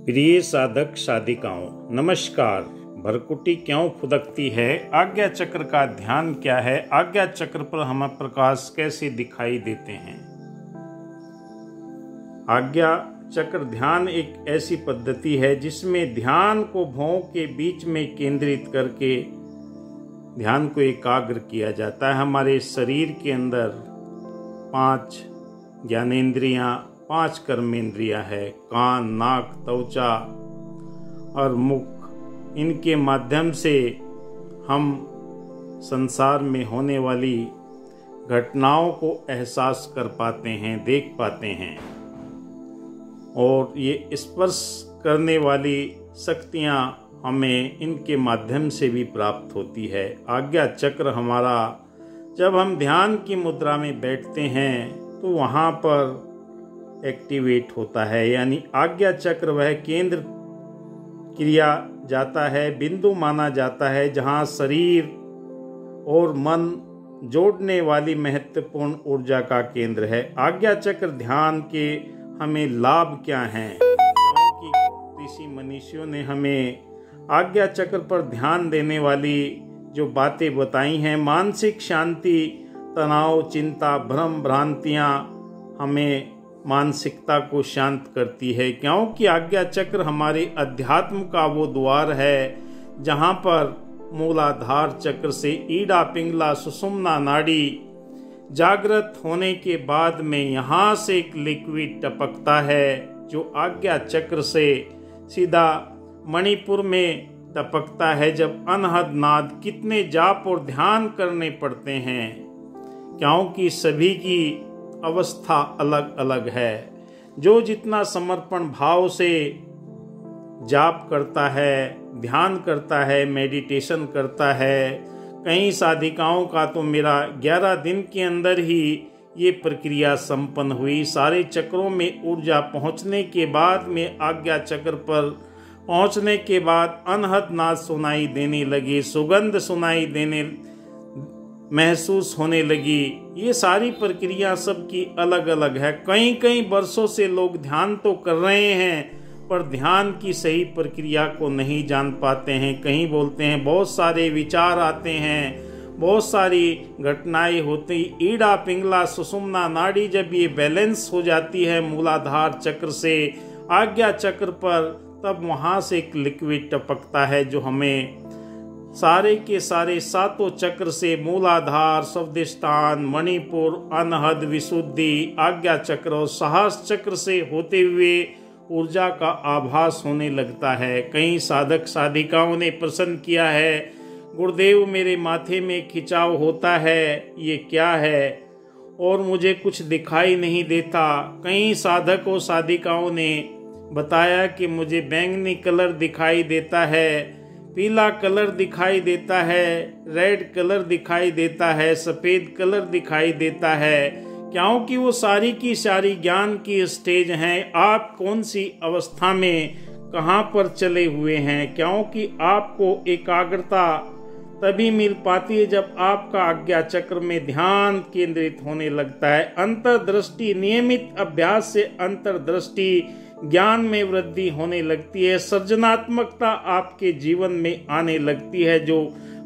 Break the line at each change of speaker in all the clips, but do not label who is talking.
प्रिय साधक साधिकाओं, नमस्कार। भरकुटी क्यों फुदकती है? आज्ञा चक्र का ध्यान क्या है? आज्ञा चक्र पर हमें प्रकाश कैसे दिखाई देते हैं? आज्ञा चक्र ध्यान एक ऐसी पद्धति है जिसमें ध्यान को भौं के बीच में केंद्रित करके ध्यान को एकाग्र किया जाता है। हमारे शरीर के अंदर 5 ज्ञानेंद्रियां, 5 कर्मेंद्रियां है, कान, नाक, त्वचा और मुख। इनके माध्यम से हम संसार में होने वाली घटनाओं को एहसास कर पाते हैं, देख पाते हैं, और ये स्पर्श करने वाली शक्तियां हमें इनके माध्यम से भी प्राप्त होती है। आज्ञा चक्र हमारा, जब हम ध्यान की मुद्रा में बैठते हैं तो वहाँ पर एक्टिवेट होता है, यानी आज्ञा चक्र वह केंद्र क्रिया जाता है, बिंदु माना जाता है जहाँ शरीर और मन जोड़ने वाली महत्वपूर्ण ऊर्जा का केंद्र है। आज्ञा चक्र ध्यान के हमें लाभ क्या हैं? क्योंकि ऋषि मनीषियों ने हमें आज्ञा चक्र पर ध्यान देने वाली जो बातें बताई हैं, मानसिक शांति, तनाव, चिंता, भ्रम भ्रांतियाँ हमें मानसिकता को शांत करती है। क्योंकि आज्ञा चक्र हमारे अध्यात्म का वो द्वार है जहाँ पर मूलाधार चक्र से ईडा, पिंगला, सुषुम्ना नाड़ी जागृत होने के बाद में यहाँ से एक लिक्विड टपकता है जो आज्ञा चक्र से सीधा मणिपुर में टपकता है। जब अनहद नाद, कितने जाप और ध्यान करने पड़ते हैं, क्योंकि सभी की अवस्था अलग अलग है। जो जितना समर्पण भाव से जाप करता है, ध्यान करता है, मेडिटेशन करता है, कई साधिकाओं का तो मेरा 11 दिन के अंदर ही ये प्रक्रिया संपन्न हुई। सारे चक्रों में ऊर्जा पहुंचने के बाद में आज्ञा चक्र पर पहुंचने के बाद अनहद नाद सुनाई देने लगी, सुगंध सुनाई देने महसूस होने लगी। ये सारी प्रक्रिया सबकी अलग अलग है। कई वर्षों से लोग ध्यान तो कर रहे हैं पर ध्यान की सही प्रक्रिया को नहीं जान पाते हैं। कहीं बोलते हैं बहुत सारे विचार आते हैं, बहुत सारी घटनाएं होती। ईडा, पिंगला, सुषुम्ना नाड़ी जब ये बैलेंस हो जाती है मूलाधार चक्र से आज्ञा चक्र पर, तब वहाँ से एक लिक्विड टपकता है जो हमें सारे के सारे सातों चक्र से मूलाधार, स्वादिष्ठान, मणिपुर, अनहद, विशुद्धि, आज्ञा चक्र और साहस चक्र से होते हुए ऊर्जा का आभास होने लगता है। कई साधक साधिकाओं ने प्रश्न किया है, गुरुदेव मेरे माथे में खिंचाव होता है, ये क्या है? और मुझे कुछ दिखाई नहीं देता। कई साधक और साधिकाओं ने बताया कि मुझे बैंगनी कलर दिखाई देता है, पीला कलर दिखाई देता है, रेड कलर दिखाई देता है, सफ़ेद कलर दिखाई देता है। क्योंकि वो सारी की सारी ज्ञान की स्टेज हैं। आप कौन सी अवस्था में कहाँ पर चले हुए हैं? क्योंकि आपको एकाग्रता तभी मिल पाती है जब आपका आज्ञा चक्र में ध्यान केंद्रित होने लगता है। अंतर्दृष्टि, नियमित अभ्यास से अंतर्दृष्टि, ज्ञान में वृद्धि होने लगती है। सृजनात्मकता आपके जीवन में आने लगती है। जो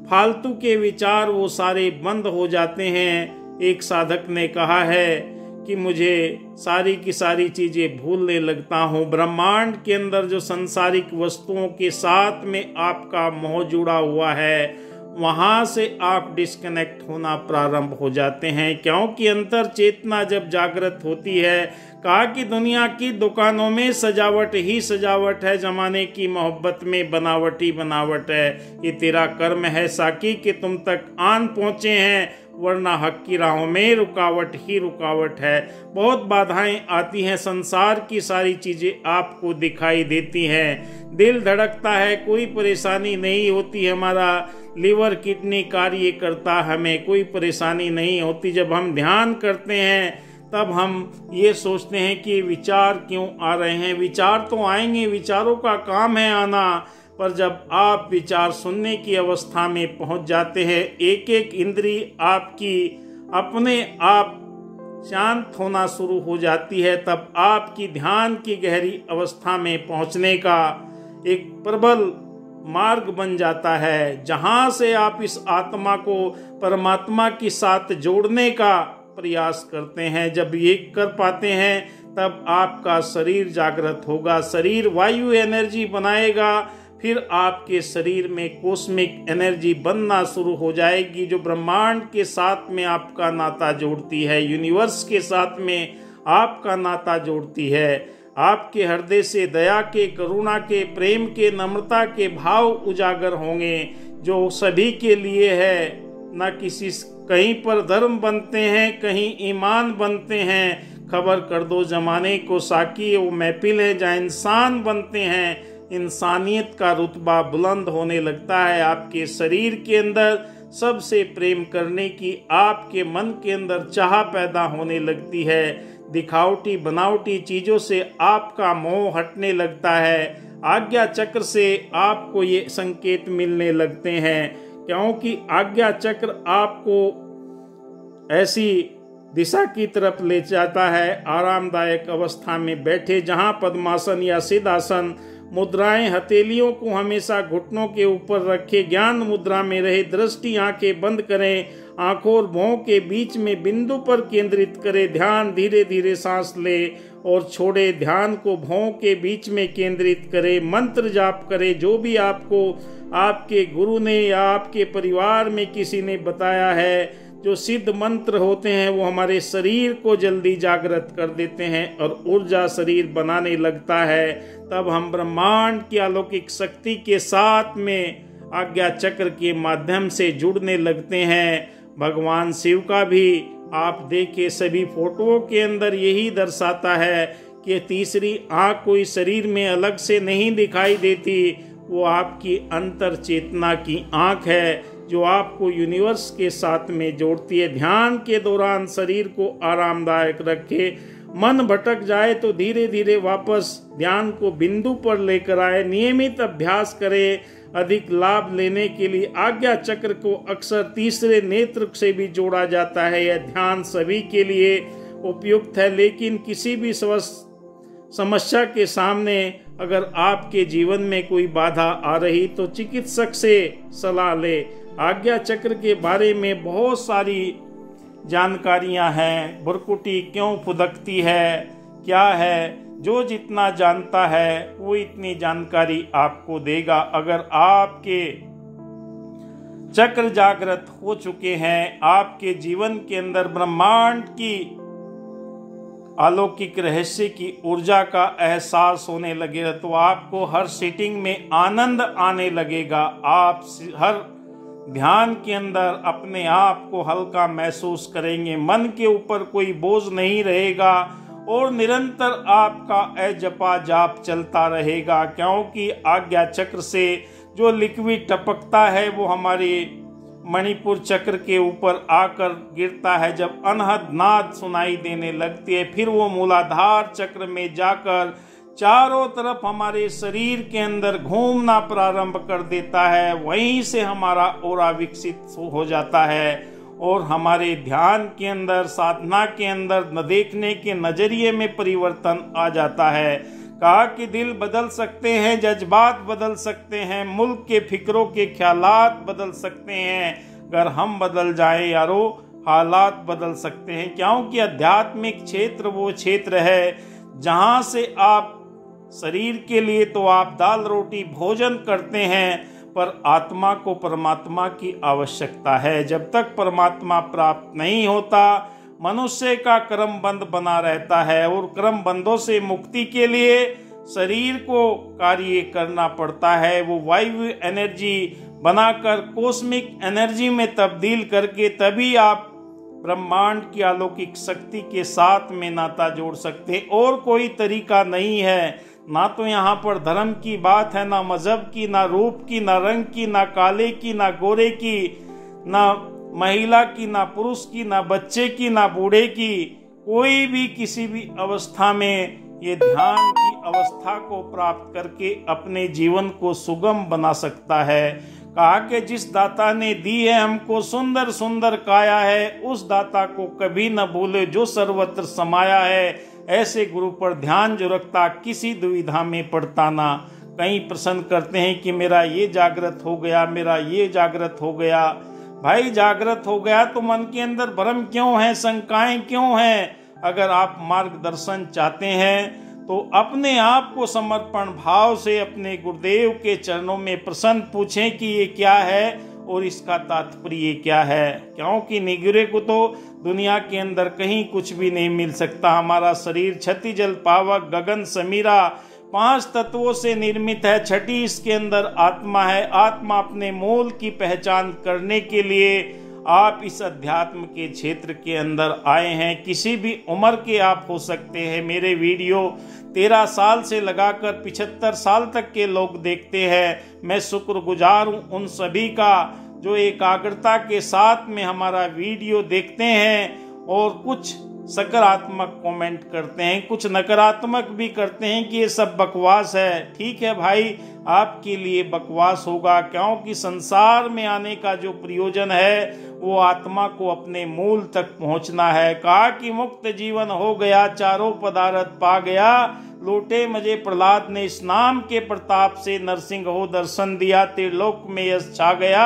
फालतू के विचार वो सारे बंद हो जाते हैं। एक साधक ने कहा है कि मुझे सारी की सारी चीजें भूलने लगता हूँ। ब्रह्मांड के अंदर जो सांसारिक वस्तुओं के साथ में आपका मोह जुड़ा हुआ है, वहाँ से आप डिस्कनेक्ट होना प्रारंभ हो जाते हैं। क्योंकि अंतर चेतना जब जागृत होती है, कहा कि दुनिया की दुकानों में सजावट ही सजावट है, जमाने की मोहब्बत में बनावट ही बनावट है। ये तेरा कर्म है साकी कि तुम तक आन पहुँचे हैं, वरना हक की राहों में रुकावट ही रुकावट है। बहुत बाधाएं आती हैं, संसार की सारी चीजें आपको दिखाई देती हैं। दिल धड़कता है, कोई परेशानी नहीं होती। हमारा लीवर, किडनी कार्य करता, हमें कोई परेशानी नहीं होती। जब हम ध्यान करते हैं तब हम ये सोचते हैं कि विचार क्यों आ रहे हैं। विचार तो आएंगे, विचारों का काम है आना, पर जब आप विचार सुनने की अवस्था में पहुंच जाते हैं, एक एक इंद्रिय आपकी अपने आप शांत होना शुरू हो जाती है, तब आपकी ध्यान की गहरी अवस्था में पहुंचने का एक प्रबल मार्ग बन जाता है, जहां से आप इस आत्मा को परमात्मा के साथ जोड़ने का प्रयास करते हैं। जब ये कर पाते हैं तब आपका शरीर जागृत होगा, शरीर वायु एनर्जी बनाएगा, फिर आपके शरीर में कॉस्मिक एनर्जी बनना शुरू हो जाएगी, जो ब्रह्मांड के साथ में आपका नाता जोड़ती है, यूनिवर्स के साथ में आपका नाता जोड़ती है। आपके हृदय से दया के, करुणा के, प्रेम के, नम्रता के भाव उजागर होंगे, जो सभी के लिए है। न किसी कहीं पर धर्म बनते हैं, कहीं ईमान बनते हैं। खबर कर दो जमाने को साकी, वो महफिल है जहाँ इंसान बनते हैं। इंसानियत का रुतबा बुलंद होने लगता है। आपके शरीर के अंदर सबसे प्रेम करने की आपके मन के अंदर चाह पैदा होने लगती है। दिखावटी बनावटी चीजों से आपका मोह हटने लगता है। आज्ञा चक्र से आपको ये संकेत मिलने लगते हैं, क्योंकि आज्ञा चक्र आपको ऐसी दिशा की तरफ ले जाता है, आरामदायक अवस्था में बैठे, जहां पद्मासन या सिद्धासन मुद्राएं, हथेलियों को हमेशा घुटनों के ऊपर रखे, ज्ञान मुद्रा में रहे, दृष्टि आंखें बंद करें, आंखों और भौं के बीच में बिंदु पर केंद्रित करें, ध्यान धीरे धीरे सांस ले और छोड़े, ध्यान को भौं के बीच में केंद्रित करें, मंत्र जाप करें, जो भी आपको आपके गुरु ने या आपके परिवार में किसी ने बताया है। जो सिद्ध मंत्र होते हैं वो हमारे शरीर को जल्दी जागृत कर देते हैं और ऊर्जा शरीर बनाने लगता है। तब हम ब्रह्मांड की अलौकिक शक्ति के साथ में आज्ञा चक्र के माध्यम से जुड़ने लगते हैं। भगवान शिव का भी आप देखें, सभी फोटोओं के अंदर यही दर्शाता है कि तीसरी आंख कोई शरीर में अलग से नहीं दिखाई देती, वो आपकी अंतर चेतना की आंख है, जो आपको यूनिवर्स के साथ में जोड़ती है। ध्यान के दौरान शरीर को आरामदायक रखे, मन भटक जाए तो धीरे धीरे वापस ध्यान को बिंदु पर लेकर आए। नियमित अभ्यास करें। अधिक लाभ लेने के लिए आज्ञा चक्र को अक्सर तीसरे नेत्र से भी जोड़ा जाता है। यह ध्यान सभी के लिए उपयुक्त है, लेकिन किसी भी समस्या के सामने अगर आपके जीवन में कोई बाधा आ रही तो चिकित्सक से सलाह ले। आज्ञा चक्र के बारे में बहुत सारी जानकारियां हैं। भुरकुटी क्यों फुदकती है, क्या है, जो जितना जानता है वो इतनी जानकारी आपको देगा। अगर आपके चक्र जागृत हो चुके हैं, आपके जीवन के अंदर ब्रह्मांड की अलौकिक रहस्य की ऊर्जा का एहसास होने लगेगा, तो आपको हर सीटिंग में आनंद आने लगेगा। आप हर ध्यान के अंदर अपने आप को हल्का महसूस करेंगे, मन के ऊपर कोई बोझ नहीं रहेगा और निरंतर आपका जपा जाप चलता रहेगा, क्योंकि आज्ञा चक्र से जो लिक्विड टपकता है वो हमारे मणिपुर चक्र के ऊपर आकर गिरता है। जब अनहद नाद सुनाई देने लगती है, फिर वो मूलाधार चक्र में जाकर चारों तरफ हमारे शरीर के अंदर घूमना प्रारंभ कर देता है। वहीं से हमारा ऑरा विकसित हो जाता है और हमारे ध्यान के अंदर, साधना के अंदर न देखने के नजरिए में परिवर्तन आ जाता है। कहा कि दिल बदल सकते हैं, जज्बात बदल सकते हैं, मुल्क के फिक्रों के ख्यालात बदल सकते हैं, अगर हम बदल जाए यारो हालात बदल सकते हैं। क्योंकि आध्यात्मिक क्षेत्र वो क्षेत्र है जहां से आप शरीर के लिए तो आप दाल रोटी भोजन करते हैं, पर आत्मा को परमात्मा की आवश्यकता है। जब तक परमात्मा प्राप्त नहीं होता, मनुष्य का कर्म बंध बना रहता है और कर्म बंधों से मुक्ति के लिए शरीर को कार्य करना पड़ता है। वो वायु एनर्जी बनाकर कॉस्मिक एनर्जी में तब्दील करके तभी आप ब्रह्मांड की अलौकिक शक्ति के साथ में नाता जोड़ सकते। और कोई तरीका नहीं है। ना तो यहाँ पर धर्म की बात है, ना मजहब की, ना रूप की, ना रंग की, ना काले की, ना गोरे की, ना महिला की, ना पुरुष की, ना बच्चे की, ना बूढ़े की। कोई भी किसी भी अवस्था में ये ध्यान की अवस्था को प्राप्त करके अपने जीवन को सुगम बना सकता है। कहा कि जिस दाता ने दी है हमको सुंदर सुंदर काया है, उस दाता को कभी न भूले जो सर्वत्र समाया है। ऐसे गुरु पर ध्यान जो रखता किसी दुविधा में पड़ता ना। कई प्रश्न करते हैं कि मेरा ये जागृत हो गया, मेरा ये जागृत हो गया। भाई जागृत हो गया तो मन के अंदर भ्रम क्यों है, शंकाएं क्यों हैं? अगर आप मार्गदर्शन चाहते हैं तो अपने आप को समर्पण भाव से अपने गुरुदेव के चरणों में प्रश्न पूछें कि ये क्या है और इसका तात्पर्य क्या है। क्योंकि निगुरे को तो दुनिया के अंदर कहीं कुछ भी नहीं मिल सकता। हमारा शरीर छति जल पावक गगन समीरा 5 तत्वों से निर्मित है। छठी इसके अंदर आत्मा है। आत्मा अपने मूल की पहचान करने के लिए आप इस अध्यात्म के क्षेत्र के अंदर आए हैं। किसी भी उम्र के आप हो सकते हैं। मेरे वीडियो 13 साल से लगाकर 75 साल तक के लोग देखते हैं। मैं शुक्रगुजार हूँ उन सभी का जो एकाग्रता के साथ में हमारा वीडियो देखते हैं और कुछ सकारात्मक कमेंट करते हैं, कुछ नकारात्मक भी करते हैं कि ये सब बकवास है। ठीक है भाई, आपके लिए बकवास होगा, क्योंकि संसार में आने का जो प्रयोजन है वो आत्मा को अपने मूल तक पहुंचना है। कहा कि मुक्त जीवन हो गया, चारों पदार्थ पा गया, लूटे मजे प्रहलाद ने इस नाम के प्रताप से, नरसिंह हो दर्शन दिया, त्रिलोक में यश छा गया,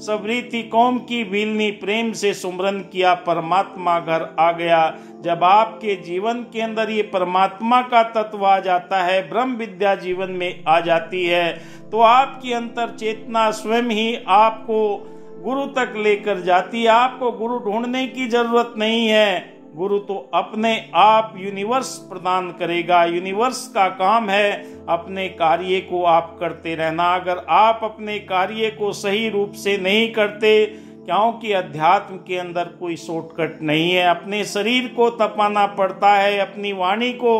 सबरी थी कौम की भीलनी, प्रेम से सुमरन किया, परमात्मा घर आ गया। जब आपके जीवन के अंदर ये परमात्मा का तत्व आ जाता है, ब्रह्म विद्या जीवन में आ जाती है, तो आपकी अंतर चेतना स्वयं ही आपको गुरु तक लेकर जाती है। आपको गुरु ढूंढने की जरूरत नहीं है। गुरु तो अपने आप यूनिवर्स प्रदान करेगा। यूनिवर्स का काम है अपने कार्य को आप करते रहना। अगर आप अपने कार्य को सही रूप से नहीं करते, क्योंकि अध्यात्म के अंदर कोई शॉर्टकट नहीं है। अपने शरीर को तपाना पड़ता है, अपनी वाणी को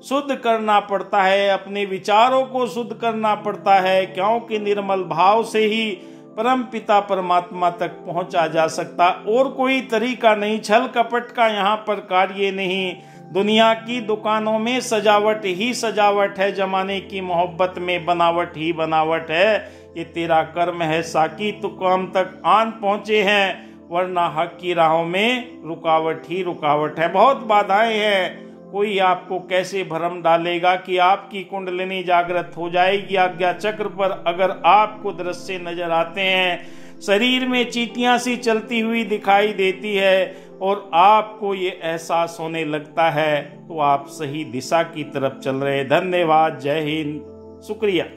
शुद्ध करना पड़ता है, अपने विचारों को शुद्ध करना पड़ता है, क्योंकि निर्मल भाव से ही परम पिता परमात्मा तक पहुंचा जा सकता। और कोई तरीका नहीं, छल कपट का यहाँ पर कार्य नहीं। दुनिया की दुकानों में सजावट ही सजावट है, जमाने की मोहब्बत में बनावट ही बनावट है। ये तेरा कर्म है साकी, तो काम तक आन पहुंचे हैं, वरना हक की राहों में रुकावट ही रुकावट है। बहुत बाधाएं हैं। कोई आपको कैसे भ्रम डालेगा कि आपकी कुंडलिनी जागृत हो जाएगी। आज्ञा चक्र पर अगर आपको दृश्य नजर आते हैं, शरीर में चींटियां सी चलती हुई दिखाई देती है और आपको ये एहसास होने लगता है, तो आप सही दिशा की तरफ चल रहे हैं। धन्यवाद, जय हिंद, शुक्रिया।